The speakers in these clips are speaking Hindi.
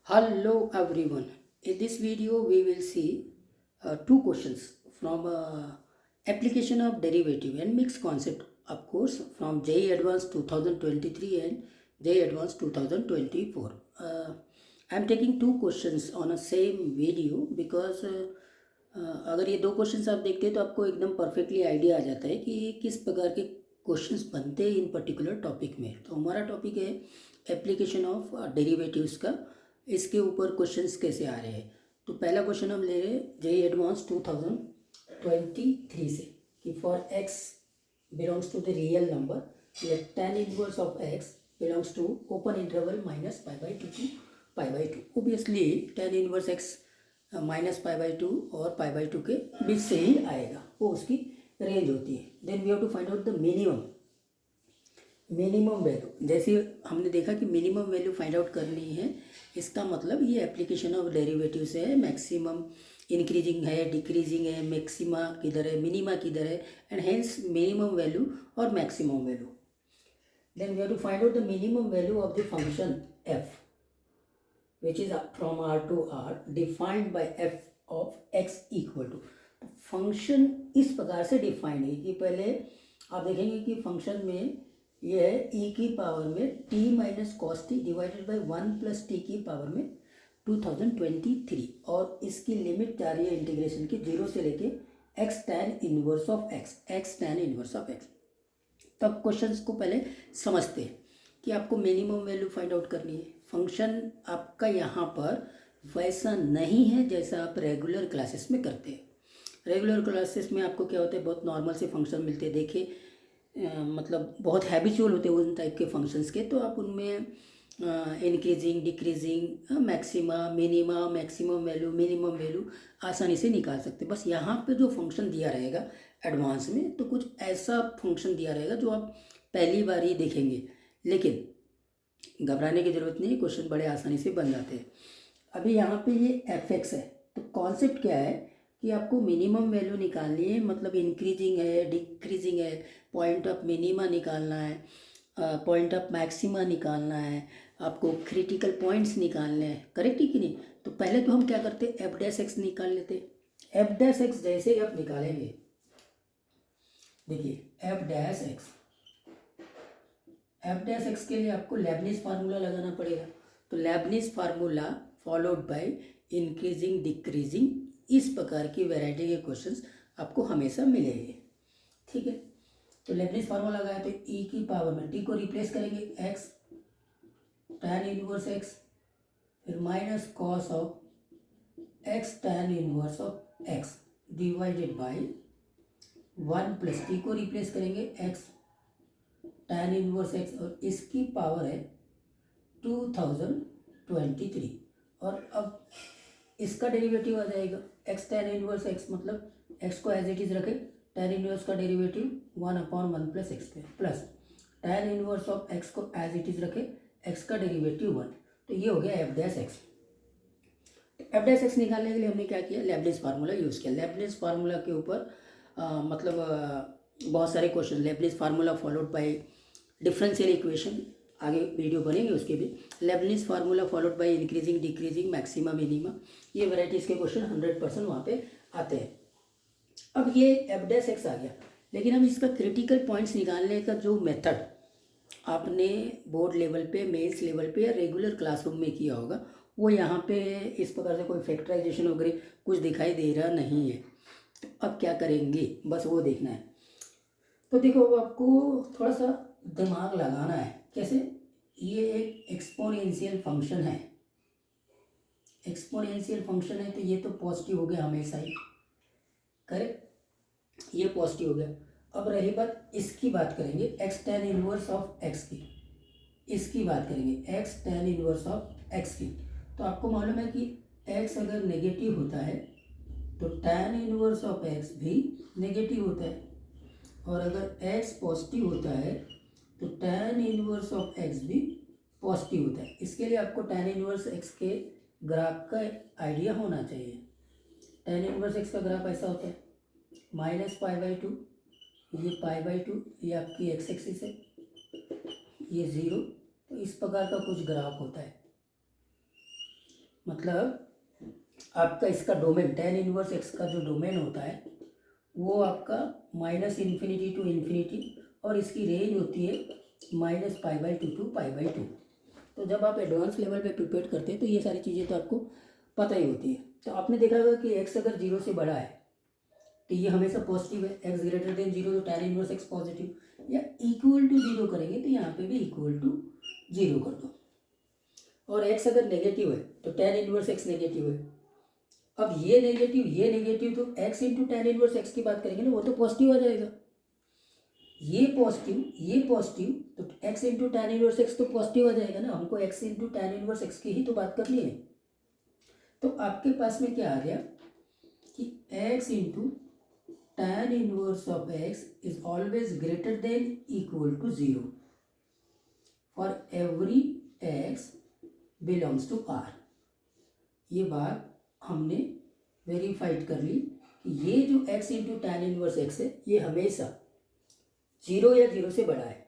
Hello everyone. In this video we will see two questions from application of derivative and mixed concept, of course, from JEE Advanced 2023 and JEE Advanced 2024. I am taking two questions on a same video because अगर ये दो क्वेश्चंस आप देखते हैं तो आपको एकदम परफेक्टली आइडिया आ जाता है कि ये किस प्रकार के क्वेश्चंस बनते हैं इन पर्टिकुलर टॉपिक में। तो हमारा टॉपिक है एप्लीकेशन ऑफ डेरिवेटिव्स का। इसके ऊपर क्वेश्चंस कैसे आ रहे हैं। तो पहला क्वेश्चन हम ले रहे हैं जेई एडवांस 2023 से कि for x belongs to the real number let tan inverse of x belongs to open interval minus pi by two to pi by two. Obviously tan inverse x minus pi by two और पाई बाई टू के बीच से ही आएगा, वो उसकी रेंज होती है। Then we have to find out the minimum value. जैसे हमने देखा कि मिनिमम वैल्यू फाइंड आउट करनी है, इसका मतलब ये एप्लीकेशन ऑफ डेरिवेटिव से है। मैक्सिमम इंक्रीजिंग है, डिक्रीजिंग है, मैक्सिमा किधर है, मिनिमा किधर है, एंड हेंस मिनिमम वैल्यू और maximum value. Then we have to find out the minimum value of the function f which is from R to R defined by f of x equal to। Function इस प्रकार से डिफाइंड है कि पहले आप देखेंगे कि फंक्शन में ये है e की पावर में t minus cos T divided by 1 plus T की पावर में 2023, और इसकी लिमिट जा रही है इंटीग्रेशन की 0 से लेके x tan inverse of x tan inverse of x। तब क्वेश्चंस को पहले समझते हैं कि आपको मिनिमम वैल्यू फाइंड आउट करनी है। फंक्शन आपका यहाँ पर वैसा नहीं है जैसा आप रेगुलर क्लासेस में करते हैं। रेगुलर क्लासेस में आपको क्या होता है, बहुत नॉर्मल से फंक्शन मिलते हैं। देखिए मतलब बहुत हैबिचुअल होते हैं उन टाइप के फंक्शंस के, तो आप उनमें increasing, decreasing, maxima, minima, maximum value, minimum value आसानी से निकाल सकते हैं। बस यहाँ पे जो फंक्शन दिया रहेगा एडवांस में, तो कुछ ऐसा फंक्शन दिया रहेगा जो आप पहली बार ही देखेंगे, लेकिन घबराने की ज़रूरत नहीं, क्वेश्चन बड़े आसानी से बन जाते हैं। अभी यहाँ पे ये एफ एक्स है, तो कॉन्सेप्ट क्या है कि आपको मिनिमम वैल्यू निकालनी है, मतलब इंक्रीजिंग है, डिक्रीजिंग है, पॉइंट ऑफ मिनिमा निकालना है, पॉइंट ऑफ मैक्सिमा निकालना है, आपको क्रिटिकल पॉइंट्स निकालने हैं, करेक्ट है कि नहीं। तो पहले तो हम क्या करते, एफ डैश एक्स निकाल लेते। एफ डैश एक्स जैसे ही आप निकालेंगे, देखिए एफ डैश एक्स के लिए आपको लेबनिज फार्मूला लगाना पड़ेगा। तो Lebanese formula followed by increasing, decreasing, इस प्रकार की वैरायटी के क्वेश्चंस आपको हमेशा मिलेंगे, ठीक है। तो लेबनिज फार्मूला लगाया तो ई की पावर में टी को रिप्लेस करेंगे एक्स tan इनवर्स एक्स, फिर minus cos of x tan inverse of x divided by 1 plus T को रिप्लेस करेंगे एक्स tan इनवर्स एक्स, और इसकी पावर है 2023। और अब इसका डेरिवेटिव आ जाएगा एक्स tan इनवर्स एक्स, मतलब एक्स को एज इट इज रखे, tan इनवर्स का derivative 1/1 plus x square, plus tan inverse of x को एज इट इज रखे, एक्स का डेरिवेटिव 1। तो ये हो गया F dash x. F dash x निकालने के लिए हमने क्या किया, लेबनिज फार्मूला यूज़ किया। लेबनिज फार्मूला के ऊपर बहुत सारे question, Lebanese formula followed by differential equation, आगे वीडियो बनेंगे उसके भी। Lebanese formula followed by increasing, decreasing, maxima, minima, ये वैराइटीज़ के क्वेश्चन 100% वहाँ पे आते हैं। अब ये एफ डैश एक्स आ गया, लेकिन अब इसका क्रिटिकल पॉइंट्स निकालने का जो मेथड आपने बोर्ड लेवल पे, मेंस लेवल पे या रेगुलर क्लासरूम में किया होगा, वो यहाँ पे इस प्रकार से कोई फैक्टराइजेशन वगैरह कुछ दिखाई दे रहा नहीं है। तो अब क्या करेंगे, बस वो देखना है। तो देखो अब आपको थोड़ा सा दिमाग लगाना है। कैसे, ये एक एक्सपोनेंशियल फंक्शन है, एक्सपोनेंशियल फंक्शन है, तो ये तो पॉजिटिव हो गया हमेशा ही, करेक्ट, ये पॉजिटिव हो गया। अब रही बात, इसकी बात करेंगे x tan inverse of x की, इसकी बात करेंगे x tan inverse of x की। तो आपको मालूम है कि एक्स अगर नेगेटिव होता है तो tan इनवर्स ऑफ एक्स भी नेगेटिव होता है, और अगर एक्स पॉजिटिव होता है तो tan इनवर्स ऑफ एक्स भी पॉजिटिव होता है। इसके लिए आपको tan इनवर्स एक्स के ग्राफ का आइडिया होना चाहिए। tan इनवर्स एक्स का ग्राफ ऐसा होता है, -π/2, ये π/2, ये आपकी एक्स एक्सिस है, ये 0, तो इस प्रकार का कुछ ग्राफ होता है। मतलब आपका इसका डोमेन tan इनवर्स x का जो डोमेन होता है वो आपका -∞ टू इन्फिनिटी और इसकी रेंज होती है -π/2 टू π/2। तो जब आप एडवांस लेवल पे प्रिपेयर करते हैं तो ये सारी चीज़ें तो आपको पता ही होती है। तो आपने देखा होगा कि x अगर 0 से बड़ा है तो ये हमेशा पॉजिटिव है, x ग्रेटर देन 0 तो tan इनवर्स x पॉजिटिव, या इक्वल टू 0 करेंगे तो यहाँ पे भी इक्वल टू 0 कर दो। और x अगर नेगेटिव है तो tan इनवर्स x नेगेटिव है। अब ये नेगेटिव तो x into tan inverse x की बात करेंगे ना, वो तो पॉजिटिव आ जाएगा। ये पॉजिटिव तो x into tan inverse x तो पॉजिटिव आ जाएगा ना, हमको x into tan inverse x की ही तो बात करनी है। तो आपके पास में क्या आ गया कि x into tan inverse of x is always greater than equal to 0 for every x belongs to R। ये बात हमने वेरीफाइड कर ली कि ये जो x into tan inverse x है ये हमेशा 0 या 0 से बड़ा है,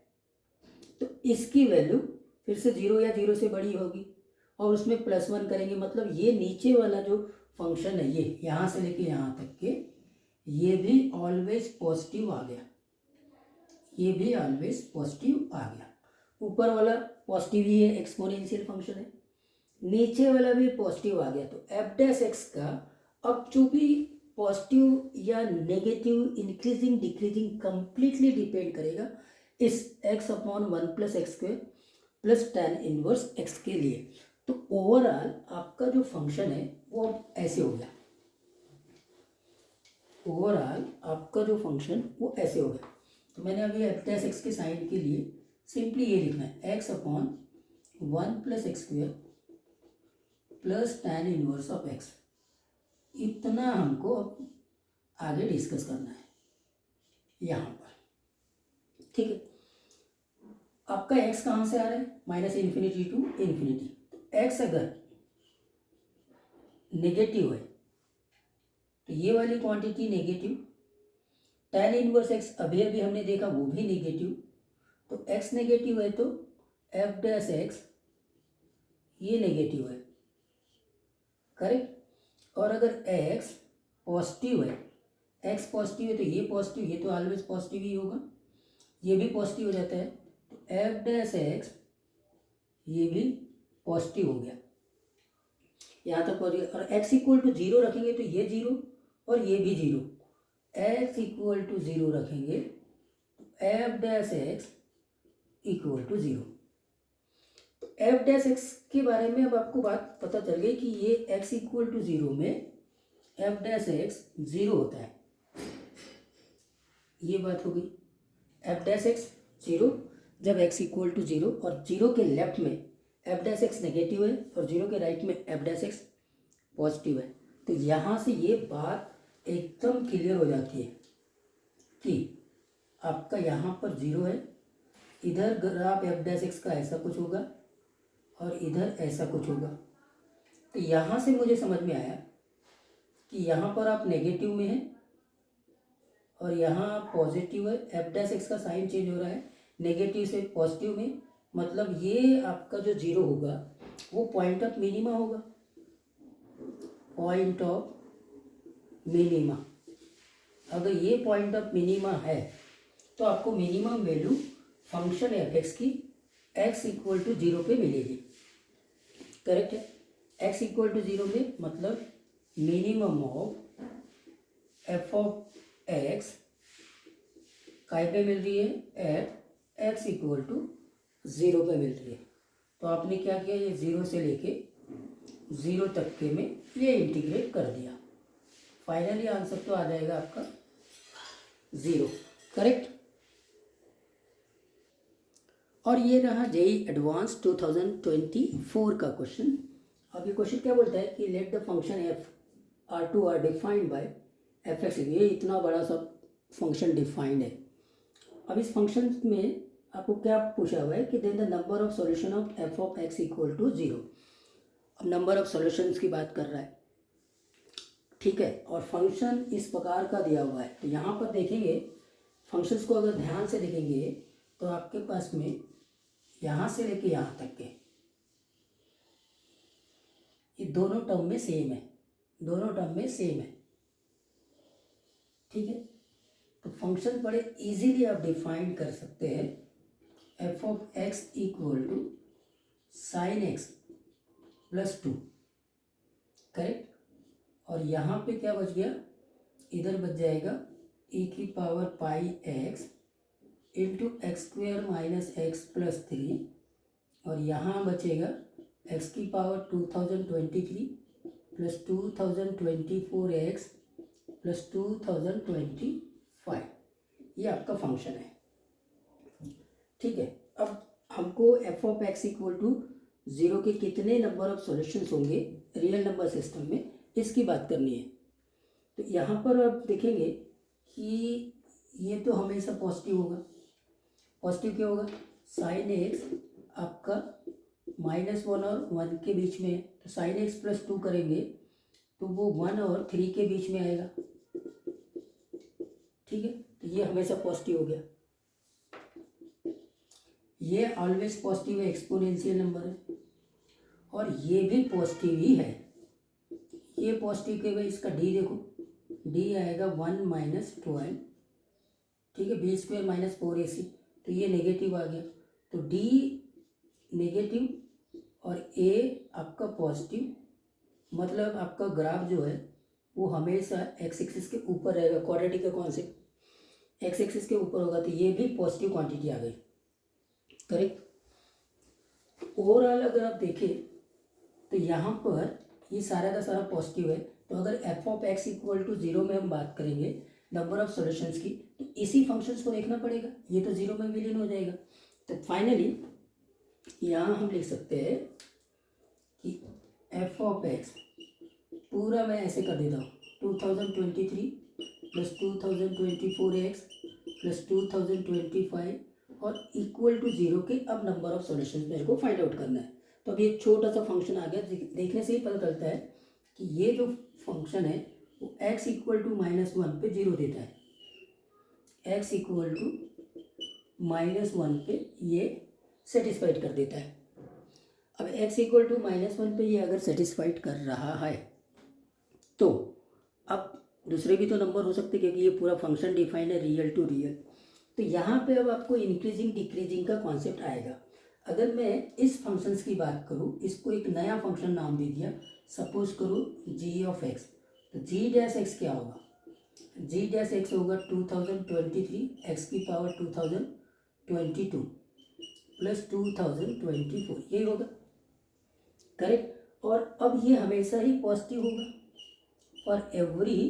तो इसकी वैल्यू फिर से 0 या 0 से बड़ी होगी और उसमें +1 करेंगे, मतलब ये नीचे वाला जो फंक्शन है ये यहाँ से लेके यहाँ तक के ये भी ऑलवेज पॉजिटिव आ गया, ये भी ऑलवेज पॉजिटिव आ गया। ऊपर वाला पॉजिटिव ही है, एक्सपोनेंशियल फंक्शन है, नीचे वाला भी पॉजिटिव आ गया। तो एफ डैश एक्स का अब जो भी पॉजिटिव या negative, increasing decreasing completely depend करेगा इस x upon 1 + x² plus tan inverse x के लिए। तो ओवरऑल आपका जो फंक्शन है वो अब ऐसे हो गया, ओवरऑल आपका जो फंक्शन वो ऐसे हो गया। तो मैंने अभी एफ डैश एक्स के साइन के लिए सिंपली ये लिखना है x upon 1 + x² plus tan inverse of x। इतना हमको अब आगे डिस्कस करना है यहाँ पर, ठीक है। आपका x कहाँ से आ रहा है, -∞ टू इन्फिनिटी। तो x अगर नेगेटिव है तो ये वाली quantity negative, tan inverse x अभी अभी हमने देखा वो भी नेगेटिव, तो x नेगेटिव है तो एफ डैश एक्स ये नेगेटिव है, करेक्ट। और अगर x पॉजिटिव है, x पॉजिटिव है तो ये पॉजिटिव, ये तो ऑलवेज पॉजिटिव ही होगा, ये भी पॉजिटिव हो जाता है, तो एफ डैश एक्स ये भी पॉजिटिव हो गया, यहाँ तक पहुँच गया। और x इक्वल टू 0 रखेंगे तो ये 0 और ये भी 0, x इक्वल टू 0 रखेंगे तो f dash x equal to 0। तो एफ डैश एक्स के बारे में अब आपको बात पता चल गई कि ये x इक्वल टू 0 में एफ डैश एक्स 0 होता है, ये बात हो गई। एफ डैश एक्स 0 जब x इक्वल टू 0 और 0 के लेफ्ट में एफ डैश एक्स नेगेटिव है और 0 के राइट में एफ डैश एक्स पॉजिटिव है। तो यहाँ से ये बात एकदम क्लियर हो जाती है कि आपका यहाँ पर 0 है, इधर ग्राफ एफ डैश एक्स का ऐसा कुछ होगा और इधर ऐसा कुछ होगा। तो यहाँ से मुझे समझ में आया कि यहाँ पर आप नेगेटिव में हैं और यहाँ पॉजिटिव है, एफ डैश एक्स का साइन चेंज हो रहा है नेगेटिव से पॉजिटिव में, मतलब ये आपका जो 0 होगा वो पॉइंट ऑफ मिनिमा होगा, पॉइंट ऑफ मिनिमा। अगर ये पॉइंट ऑफ मिनिमा है तो आपको minimum value function F x की x इक्वल टू 0 पे मिलेगी, करेक्ट है। x इक्वल टू 0 में मतलब minimum of f of x काय पे मिल रही है, एफ x इक्वल टू 0 पे मिल रही है। तो आपने क्या किया, ये 0 से लेके 0 तक के में ये इंटीग्रेट कर दिया, फाइनली आंसर तो आ जाएगा आपका 0, करेक्ट। और ये रहा जेई एडवांस 2024 का क्वेश्चन। अब ये क्वेश्चन क्या बोलता है कि let the function f R2 R defined by f x. ये इतना बड़ा सा फंक्शन डिफाइंड है। अब इस फंक्शन में आपको क्या पूछा हुआ है कि then the number of solution of f of x equal to 0। अब नंबर ऑफ सॉल्यूशंस की बात कर रहा है, ठीक है, और फंक्शन इस प्रकार का दिया हुआ है। तो यहाँ पर देखेंगे फंक्शंस को अगर ध्यान से देखेंगे तो आपके पास में यहाँ से लेके यहाँ तक के दोनों टर्म में सेम है, दोनों टर्म में सेम है, ठीक है। तो फंक्शन बड़े इजीली आप डिफाइन कर सकते हैं, f of x equal to sine x plus 2, correct. और यहाँ पे क्या बच गया, इधर बच जाएगा e की पावर पाई x into x square minus x plus 3, और यहाँ बचेगा x की पावर 2023 प्लस 2024 एक्स प्लस 2025, ये आपका फंक्शन है, ठीक है। अब हमको f of x equal to 0 के कितने नंबर ऑफ सॉल्यूशंस होंगे रियल नंबर सिस्टम में, इसकी बात करनी है। तो यहाँ पर आप देखेंगे कि ये तो हमेशा पॉजिटिव होगा। पॉजिटिव क्या होगा, साइन एक्स आपका -1 और 1 के बीच में है, तो साइन एक्स प्लस 2 करेंगे तो वो 1 और 3 के बीच में आएगा, ठीक है। तो ये हमेशा पॉजिटिव हो गया, ये ऑलवेज पॉजिटिव है, एक्सपोनेंशियल नंबर है, और ये भी पॉजिटिव ही है, ये पॉजिटिव के भाई इसका डी देखो, डी आएगा 1 - 12, ठीक है, बी स्क्वायर माइनस 4ac, तो ये नेगेटिव आ गया, तो डी नेगेटिव और ए आपका पॉजिटिव, मतलब आपका ग्राफ जो है वो हमेशा एक्स एक्सिस के ऊपर रहेगा, क्वाड्रेटिक का कॉन्सेप्ट, एक्स एक्सिस के ऊपर होगा, तो ये भी पॉजिटिव क्वांटिटी आ गई, करेक्ट। ओवरऑल अगर आप देखें तो यहाँ पर ये सारा का सारा पॉजिटिव है, तो अगर f of x equal to 0 में हम बात करेंगे नंबर ऑफ सॉल्यूशंस की, तो इसी फंक्शंस को देखना पड़ेगा, ये तो 0 में विलीन हो जाएगा। तो फाइनली यहाँ हम लिख सकते हैं कि एफ ऑफ एक्स पूरा मैं ऐसे कर देता हूँ, 2023 प्लस 2024 एक्स प्लस 2025 और इक्वल टू 0 के अब नंबर ऑफ सॉल्यूशंस मेरे को फाइंड आउट करना है। तो अभी एक छोटा सा फंक्शन आ गया, देखने से ही पता चलता है कि ये जो फंक्शन है वो x इक्वल टू -1 पे 0 देता है, x इक्वल टू -1 पे ये सेटिस्फाइड कर देता है। अब x इक्वल टू -1 पे ये अगर सेटिस्फाइड कर रहा है तो अब दूसरे भी तो नंबर हो सकते, क्योंकि ये पूरा फंक्शन डिफाइंड है रियल टू रियल। तो यहाँ पे अब आपको इंक्रीजिंग डिक्रीजिंग का कॉन्सेप्ट आएगा। अगर मैं इस फंक्शंस की बात करूँ, इसको एक नया फंक्शन नाम दे दिया, सपोज करो जी ऑफ एक्स, तो जी डैश एक्स क्या होगा, जी डैश एक्स होगा 2023 एक्स की पावर 2022 प्लस 2024, यही होगा, करेक्ट। और अब ये हमेशा ही पॉजिटिव होगा, for every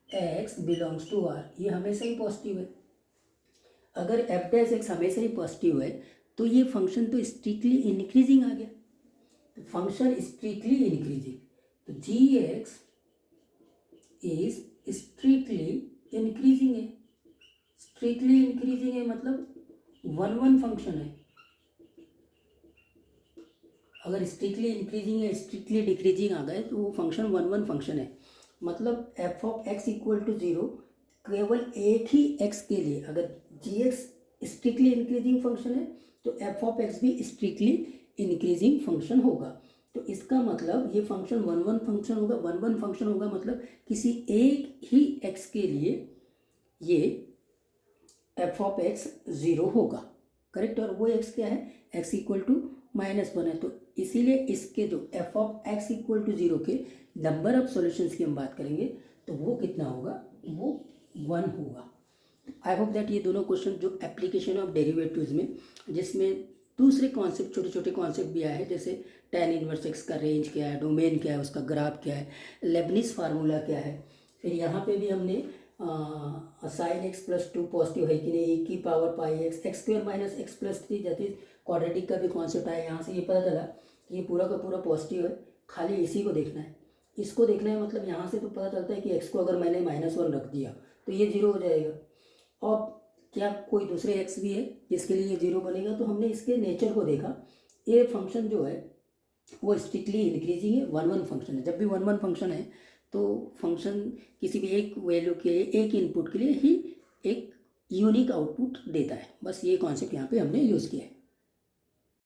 x belongs to R, ये हमेशा ही पॉजिटिव है। अगर एफ डैश एक्स हमेशा ही पॉजिटिव है तो ये फंक्शन तो स्ट्रिक्टली इंक्रीजिंग आ गया, तो फंक्शन स्ट्रिक्टली इंक्रीजिंग, तो g x is strictly increasing है, स्ट्रिक्टली इंक्रीजिंग है मतलब 1 फंक्शन है। अगर स्ट्रिक्टली इंक्रीजिंग है स्ट्रिक्टली डिक्रीजिंग आ गए तो वो फंक्शन 1 फंक्शन है, मतलब f of x equal to 0 केवल एक ही एक्स के लिए, अगर g x strictly increasing function है तो एफ ऑफ एक्स भी स्ट्रिक्टली इंक्रीजिंग फंक्शन होगा। तो इसका मतलब ये फंक्शन 1 फंक्शन होगा, 1 फंक्शन होगा मतलब किसी एक ही एक्स के लिए ये एफ ऑफ एक्स 0 होगा, करेक्ट। और वो एक्स क्या है, एक्स इक्वल टू -1 है, तो इसीलिए इसके जो f of x equal to 0 के नंबर ऑफ सॉल्यूशंस की हम बात करेंगे तो वो कितना होगा, वो 1 होगा। आई होप दैट ये दोनों क्वेश्चन जो एप्लीकेशन ऑफ डेरिवेटिव्स में, जिसमें दूसरे कॉन्सेप्ट छोटे छोटे कॉन्सेप्ट भी आए हैं, जैसे tan इनवर्स एक्स का रेंज क्या है, डोमेन क्या है, उसका ग्राफ क्या है, लेबनिज फार्मूला क्या है, फिर यहाँ पे भी हमने साइन एक्स प्लस 2 पॉजिटिव है कि नहीं, e की power pi x x square minus x plus 3 that is quadratic का भी कॉन्सेप्ट आया। यहाँ से ये पता चला कि ये पूरा का पूरा पॉजिटिव है, खाली इसी को देखना है, इसको देखना है, मतलब यहाँ से तो पता चलता है कि x को अगर मैंने -1 रख दिया तो ये 0 हो जाएगा। और क्या कोई दूसरे x भी है जिसके लिए ये 0 बनेगा, तो हमने इसके नेचर को देखा, ये फंक्शन जो है वो स्ट्रिक्टली इंक्रीजिंग है, 1 फंक्शन है। जब भी 1 फंक्शन है तो फंक्शन किसी भी एक वैल्यू के लिए, एक इनपुट के लिए ही एक यूनिक आउटपुट देता है। बस ये कॉन्सेप्ट यहाँ पे हमने यूज़ किया है।